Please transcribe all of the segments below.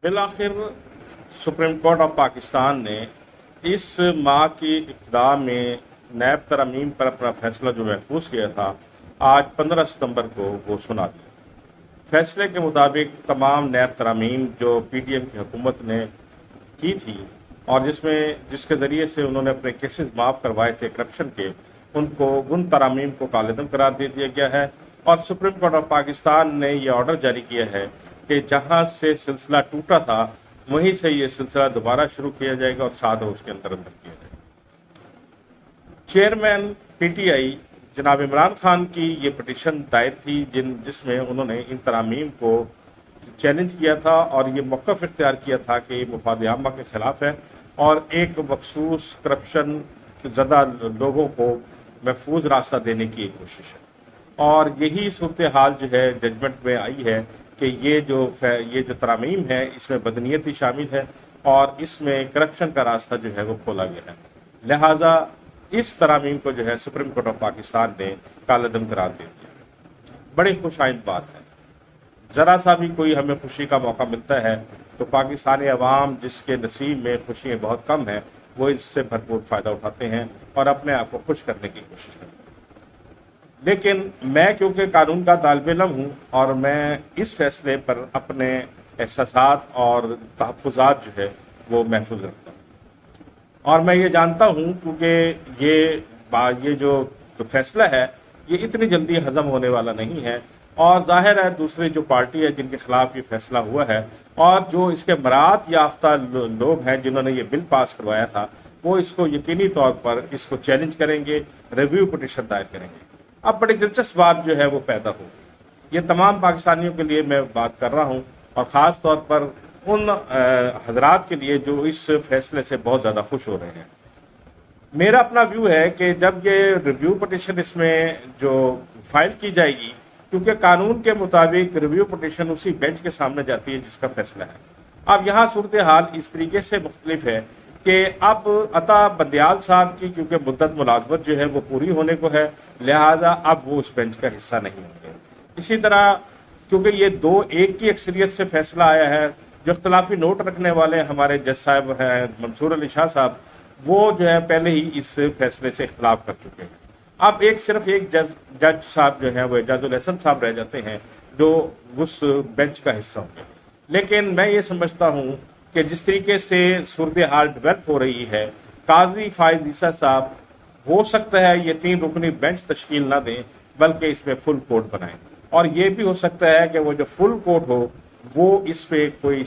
बिलाखिर supreme court of Pakistan ने इस माह की इब्तिदा में नैब तरमीम पर अपना फैसला जो महफूज किया था, आज 15 सितंबर को वो सुना दिया। फैसले के मुताबिक तमाम नैब तरमीम जो पीडीएम की हुकूमत ने की थी और जिसके ज़रिए से उन्होंने अपने केसेस माफ़ करवाए थे करप्शन के, उनको उन तरमीम को कालेदम करार दे दिया गया है। और सुप्रीम कोर्ट ऑफ पाकिस्तान ने यह ऑर्डर जारी किया है कि जहां से सिलसिला टूटा था वहीं से ये सिलसिला दोबारा शुरू किया जाएगा और 7 रोज के अंदर किया जाएगा। चेयरमैन पीटीआई जनाब इमरान खान की ये पिटीशन दायर थी जिसमें उन्होंने इन तरामीम को चैलेंज किया था और ये मौक़िफ़ इख्तियार किया था कि मुफाद आमा के खिलाफ है और एक मखसूस करप्शन ज़दा लोगों को महफूज रास्ता देने की एक कोशिश है। और यही सूरत हाल जो है जजमेंट में आई है कि ये जो तरामीम है इसमें बदनीयती शामिल है और इसमें करप्शन का रास्ता जो है वो खोला गया है। लिहाजा इस तरामीम को जो है सुप्रीम कोर्ट ऑफ पाकिस्तान ने कालेदम करार दे दिया। बड़ी खुशाइंद बात है। ज़रा सा भी कोई हमें खुशी का मौका मिलता है तो पाकिस्तानी अवाम जिसके नसीब में खुशियाँ बहुत कम हैं वो इससे भरपूर फ़ायदा उठाते हैं और अपने आप को खुश करने की कोशिश करते हैं। लेकिन मैं क्योंकि कानून का तालिब इल्म हूँ और मैं इस फैसले पर अपने एहसासात और तहफ़्फ़ुज़ात जो है वो महफूज रखता हूँ। और मैं ये जानता हूँ क्योंकि ये जो फैसला है ये इतनी जल्दी हज़म होने वाला नहीं है और जाहिर है दूसरी जो पार्टी है जिनके खिलाफ ये फैसला हुआ है और जो इसके मराद याफ्ता लोग हैं जिन्होंने ये बिल पास करवाया था वो इसको यकीनी तौर पर इसको चैलेंज करेंगे, रिव्यू पिटीशन दायर करेंगे। अब बड़ी दिलचस्प बात जो है वो पैदा होगी। ये तमाम पाकिस्तानियों के लिए मैं बात कर रहा हूँ और ख़ास तौर पर उन हजरात के लिए जो इस फैसले से बहुत ज़्यादा खुश हो रहे हैं। मेरा अपना व्यू है कि जब ये रिव्यू पिटीशन इसमें जो फाइल की जाएगी, क्योंकि कानून के मुताबिक रिव्यू पिटीशन उसी बेंच के सामने जाती है जिसका फैसला है। अब यहाँ सूरत हाल इस तरीके से मुख्तलिफ है कि अब अता बंदियाल साहब की क्योंकि मुद्दत मुलाजमत जो है वो पूरी होने को है, लिहाजा अब वो उस बेंच का हिस्सा नहीं होंगे। इसी तरह क्योंकि ये 2-1 की अक्सरियत से फैसला आया है, जो इख्तलाफी नोट रखने वाले हमारे जज साहब हैं मंसूर अली शाह साहब, वो जो है पहले ही इस फैसले से इख्तलाफ कर चुके हैं। अब सिर्फ एक जज साहब जो है वो एजाजुल हसन साहब रह जाते हैं जो उस बेंच का हिस्सा होंगे। लेकिन मैं ये समझता हूँ कि जिस तरीके से सूरत हाल डेवलप हो रही है, काजी फायज ईसा साहब हो सकता है ये 3 रुकनी बेंच तश्कील ना दें बल्कि इसमें फुल कोर्ट बनाएं और ये भी हो सकता है कि वो जो फुल कोर्ट हो वो इस पे कोई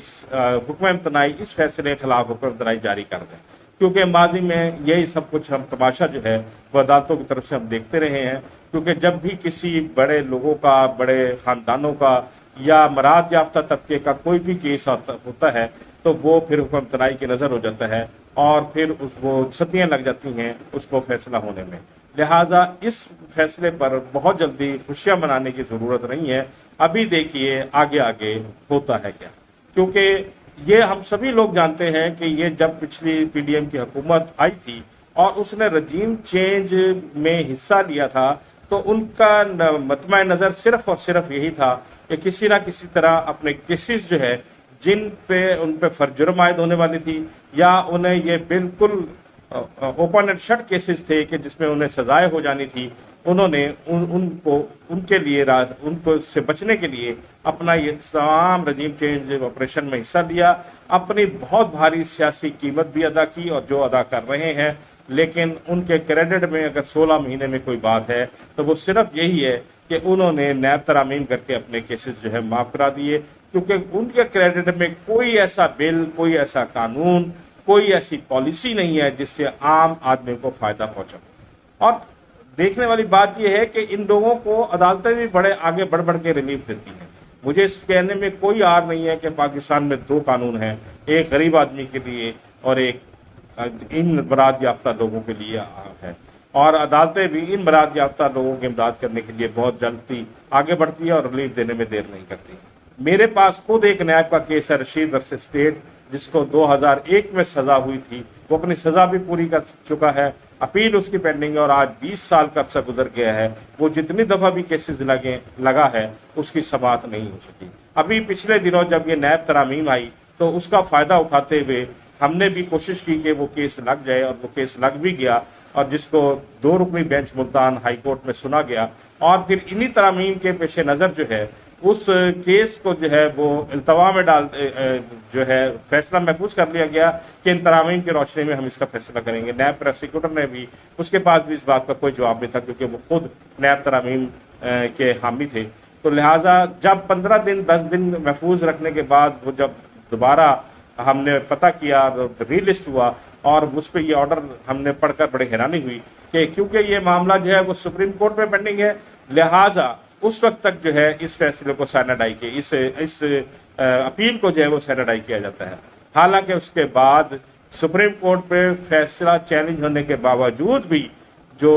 हुक्म इम्तनाई, इस फैसले के खिलाफ हुक्म इम्तनाई जारी कर दें, क्योंकि माजी में यही सब कुछ हम तमाशा जो है वो अदालतों की तरफ से हम देखते रहे हैं। क्योंकि जब भी किसी बड़े लोगों का, बड़े खानदानों का या मराद याफ्ता तबके का कोई भी केस होता है तो वो फिर हुक्म इम्तनाई की नज़र हो जाता है और फिर वो सदियाँ लग जाती हैं उसको फैसला होने में। लिहाजा इस फैसले पर बहुत जल्दी खुशियाँ मनाने की ज़रूरत नहीं है। अभी देखिए आगे आगे होता है क्या, क्योंकि ये हम सभी लोग जानते हैं कि ये जब पिछली पीडीएम की हुकूमत आई थी और उसने रजीम चेंज में हिस्सा लिया था तो उनका मतमा नज़र सिर्फ और सिर्फ यही था कि किसी ना किसी तरह अपने केसेस जो है जिन पे उन पे फर्जुर्म आयद होने वाली थी या उन्हें ये बिल्कुल ओपन एंड शट केसेस थे कि जिसमें उन्हें सजाएं हो जानी थी, उन्होंने उनको से बचने के लिए अपना ये तमाम रजीम चेंज ऑपरेशन में हिस्सा लिया, अपनी बहुत भारी सियासी कीमत भी अदा की और जो अदा कर रहे हैं। लेकिन उनके क्रेडिट में अगर 16 महीने में कोई बात है तो वो सिर्फ यही है कि उन्होंने नैब तरामीम करके अपने केसेस जो है माफ करा दिए, क्योंकि उनके क्रेडिट में कोई ऐसा बिल, कोई ऐसा कानून, कोई ऐसी पॉलिसी नहीं है जिससे आम आदमी को फायदा पहुंचा। और देखने वाली बात यह है कि इन लोगों को अदालतें भी बड़े आगे बढ़ बढ़ के रिलीफ देती हैं। मुझे इस कहने में कोई आर नहीं है कि पाकिस्तान में 2 कानून हैं, एक गरीब आदमी के लिए और एक इन बरात याफ्ता लोगों के लिए है, और अदालतें भी इन बरात याफ्ता लोगों की इमदाद करने के लिए बहुत जल्दी आगे बढ़ती है और रिलीफ देने में देर नहीं करती। मेरे पास खुद एक न्याय का केस है रशीद वर्सेस स्टेट, जिसको 2001 में सजा हुई थी, वो अपनी सजा भी पूरी कर चुका है, अपील उसकी पेंडिंग है और आज 20 साल का अरसा गुजर गया है। वो जितनी दफा भी केसेस लगा है उसकी समाअत नहीं हो सकी। अभी पिछले दिनों जब ये नैब तरामीम आई تو اس کا فائدہ اٹھاتے ہوئے ہم نے بھی کوشش کی کہ وہ کیس لگ جائے، اور وہ کیس لگ بھی گیا، اور جس کو 2 رکنی بینچ ملتان ہائی کورٹ میں سنا گیا، اور پھر انہی ترامیم کے پیش نظر جو ہے اس کیس کو جو ہے وہ التوا میں جو ہے فیصلہ محفوظ کر لیا گیا کہ ان ترامیم کی روشنی میں ہم اس کا فیصلہ کریں گے۔ نیب پروسیکیوٹر نے بھی، اس کے پاس بھی اس بات کا کوئی جواب نہیں تھا، کیونکہ وہ خود نیب ترامیم کے حامی تھے۔ تو لہٰذا جب 15 دن 10 دن محفوظ رکھنے کے بعد وہ جب دوبارہ ہم نے پتہ کیا، ری لسٹ ہوا، اور اس پہ یہ آرڈر ہم نے پڑھ کر بڑی حیرانی ہوئی کہ کیونکہ یہ معاملہ جو ہے وہ سپریم کورٹ میں پینڈنگ ہے، لہٰذا اس وقت تک جو ہے اس فیصلے کو سینیڈائی کے اس اپیل کو جو ہے وہ سینیڈائی کیا جاتا ہے۔ حالانکہ اس کے بعد سپریم کورٹ پہ فیصلہ چیلنج ہونے کے باوجود بھی جو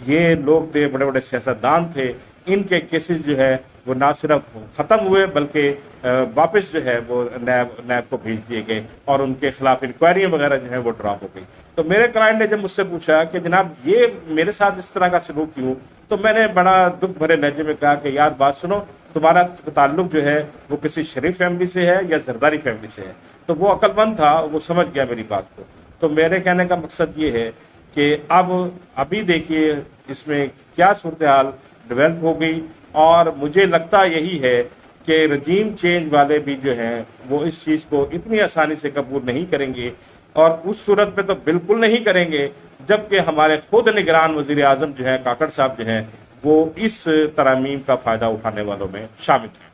یہ لوگ تھے، بڑے بڑے سیاستدان تھے، ان کے کیسز جو ہے وہ نہ صرف ختم ہوئے بلکہ واپس جو ہے وہ نیب کو بھیج دیے گئے، اور ان کے خلاف انکوائریاں وغیرہ جو ہیں وہ ڈراپ ہو گئی۔ تو میرے کلائنٹ نے جب مجھ سے پوچھا کہ جناب یہ میرے ساتھ اس طرح کا سلوک کیوں، تو میں نے بڑا دکھ بھرے لہجے میں کہا کہ یار بات سنو، تمہارا تعلق جو ہے وہ کسی شریف فیملی سے ہے یا زرداری فیملی سے ہے۔ تو وہ عقل مند تھا، وہ سمجھ گیا میری بات کو۔ تو میرے کہنے کا مقصد یہ ہے کہ ابھی دیکھیے اس میں کیا صورتحال ڈیولپ ہو گئی، اور مجھے لگتا یہی ہے کہ رجیم چینج والے بھی جو ہیں وہ اس چیز کو اتنی آسانی سے قبول نہیں کریں گے، اور اس صورت میں تو بالکل نہیں کریں گے جبکہ ہمارے خود نگران وزیر اعظم جو ہیں کاکڑ صاحب جو ہیں وہ اس ترامیم کا فائدہ اٹھانے والوں میں شامل ہیں۔